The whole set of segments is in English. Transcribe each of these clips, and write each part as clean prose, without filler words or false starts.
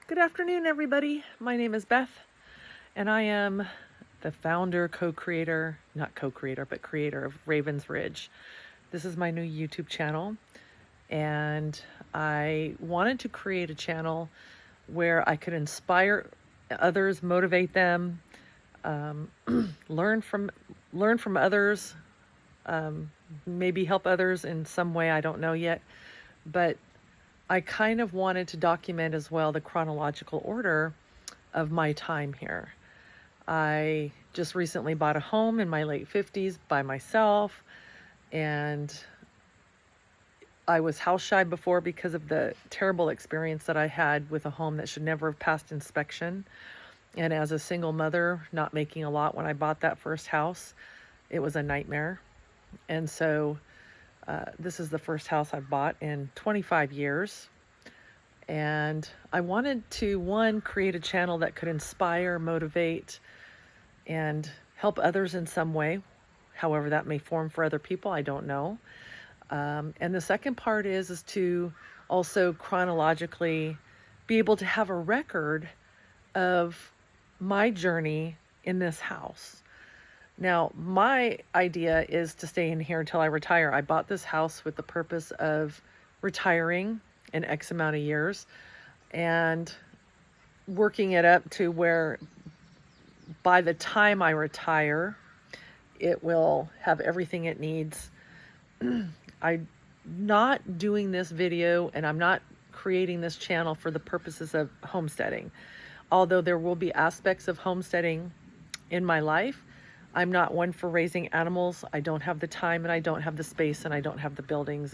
Good afternoon, everybody. My name is Beth, and I am the founder, co-creator, not co-creator, but creator of Ravens Ridge. This is my new YouTube channel, and I wanted to create a channel where I could inspire others, motivate them, um, learn from others, maybe help others in some way. I don't know yet, but I kind of wanted to document as well the chronological order of my time here. I just recently bought a home in my late 50s by myself, and I was house shy before because of the terrible experience that I had with a home that should never have passed inspection. And as a single mother, not making a lot when I bought that first house, it was a nightmare. And so this is the first house I've bought in 25 years. And I wanted to, one, create a channel that could inspire, motivate, and help others in some way, however that may form for other people, I don't know. And the second part is to also chronologically be able to have a record of my journey in this house. Now, my idea is to stay in here until I retire. I bought this house with the purpose of retiring in X amount of years and working it up to where by the time I retire, it will have everything it needs. I'm not doing this video and I'm not creating this channel for the purposes of homesteading. Although there will be aspects of homesteading in my life, I'm not one for raising animals. I don't have the time, and I don't have the space, and I don't have the buildings,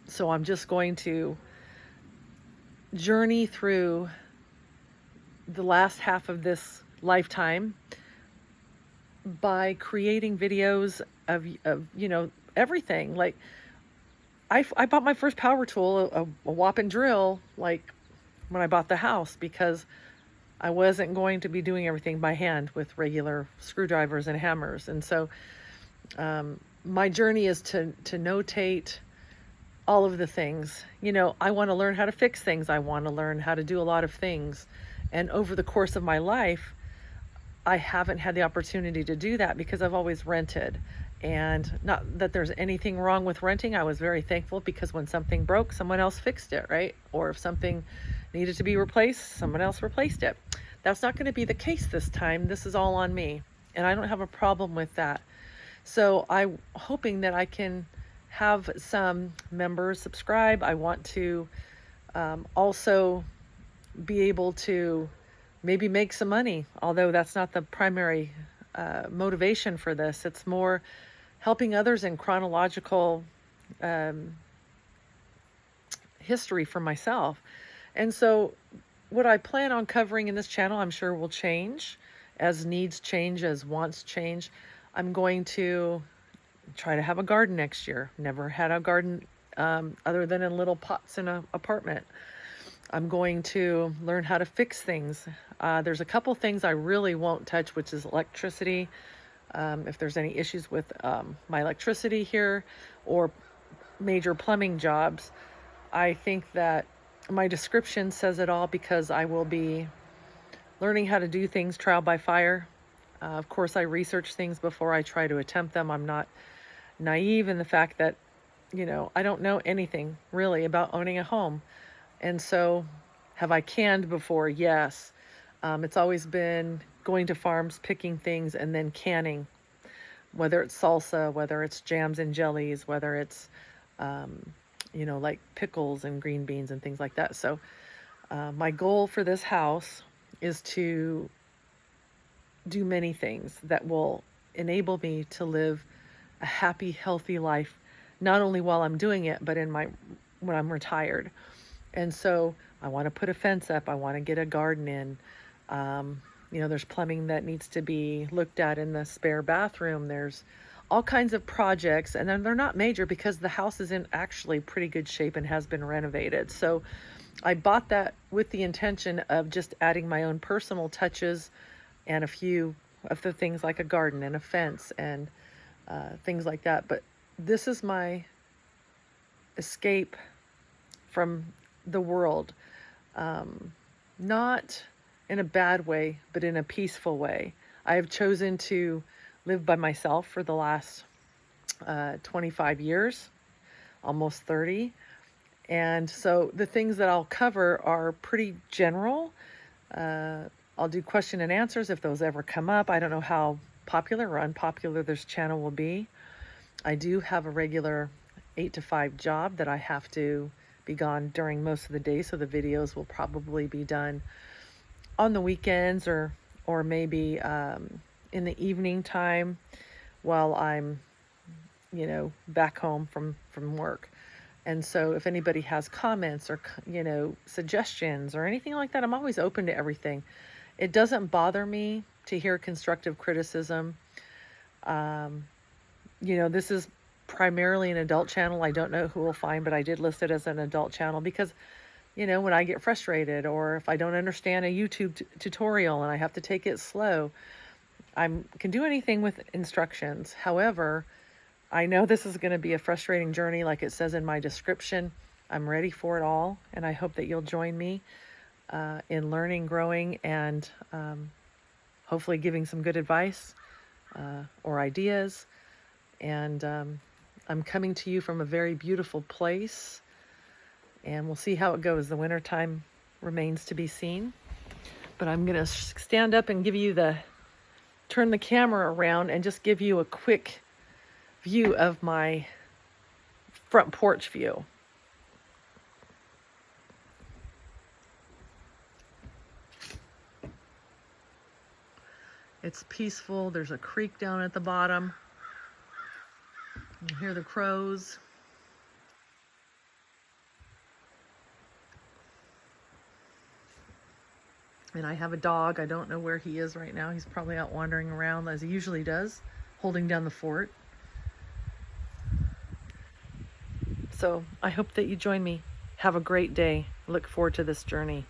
so I'm just going to journey through the last half of this lifetime by creating videos of everything. Like I bought my first power tool, a Wappen drill, like when I bought the house, because I wasn't going to be doing everything by hand with regular screwdrivers and hammers. And so my journey is to notate all of the things. I want to learn how to fix things. I want to learn how to do a lot of things. And over the course of my life, I haven't had the opportunity to do that because I've always rented. And not that there's anything wrong with renting. I was very thankful because when something broke, someone else fixed it, right? Or if something needed to be replaced, someone else replaced it. That's not going to be the case this time. This is all on me. And I don't have a problem with that. So I'm hoping that I can have some members subscribe. I want to also be able to maybe make some money, although that's not the primary motivation for this. It's more helping others in chronological history for myself. And so what I plan on covering in this channel, I'm sure will change as needs change, as wants change. I'm going to try to have a garden next year. Never had a garden other than in little pots in an apartment. I'm going to learn how to fix things. There's a couple things I really won't touch, which is electricity. If there's any issues with my electricity here or major plumbing jobs, I think that my description says it all, because I will be learning how to do things trial by fire. Of course, I research things before I try to attempt them. I'm not naive in the fact that, I don't know anything really about owning a home. And so, have I canned before? Yes. It's always been going to farms, picking things, and then canning, whether it's salsa, whether it's jams and jellies, whether it's, like pickles and green beans and things like that. So my goal for this house is to do many things that will enable me to live a happy, healthy life, not only while I'm doing it, but when I'm retired. And so I want to put a fence up. I want to get a garden in. There's plumbing that needs to be looked at in the spare bathroom. There's all kinds of projects, and then they're not major because the house is in actually pretty good shape and has been renovated. So I bought that with the intention of just adding my own personal touches and a few of the things like a garden and a fence and things like that. But this is my escape from the world. not in a bad way, but in a peaceful way. I have chosen to live by myself for the last 25 years, almost 30. And so the things that I'll cover are pretty general. I'll do question and answers if those ever come up. I don't know how popular or unpopular this channel will be. I do have a regular 8 to 5 job that I have to be gone during most of the day, so the videos will probably be done on the weekends or maybe in the evening time while I'm, back home from work. And so if anybody has comments or, suggestions or anything like that, I'm always open to everything. It doesn't bother me to hear constructive criticism. This is primarily an adult channel. I don't know who will find, but I did list it as an adult channel because, when I get frustrated or if I don't understand a YouTube tutorial and I have to take it slow, I can do anything with instructions. However, I know this is going to be a frustrating journey, like it says in my description. I'm ready for it all, and I hope that you'll join me in learning, growing, and hopefully giving some good advice or ideas. And I'm coming to you from a very beautiful place, and we'll see how it goes. The winter time remains to be seen, but I'm going to stand up and turn the camera around and just give you a quick view of my front porch view. It's peaceful. There's a creek down at the bottom. You hear the crows. And I have a dog. I don't know where he is right now. He's probably out wandering around as he usually does, holding down the fort. So I hope that you join me. Have a great day. Look forward to this journey.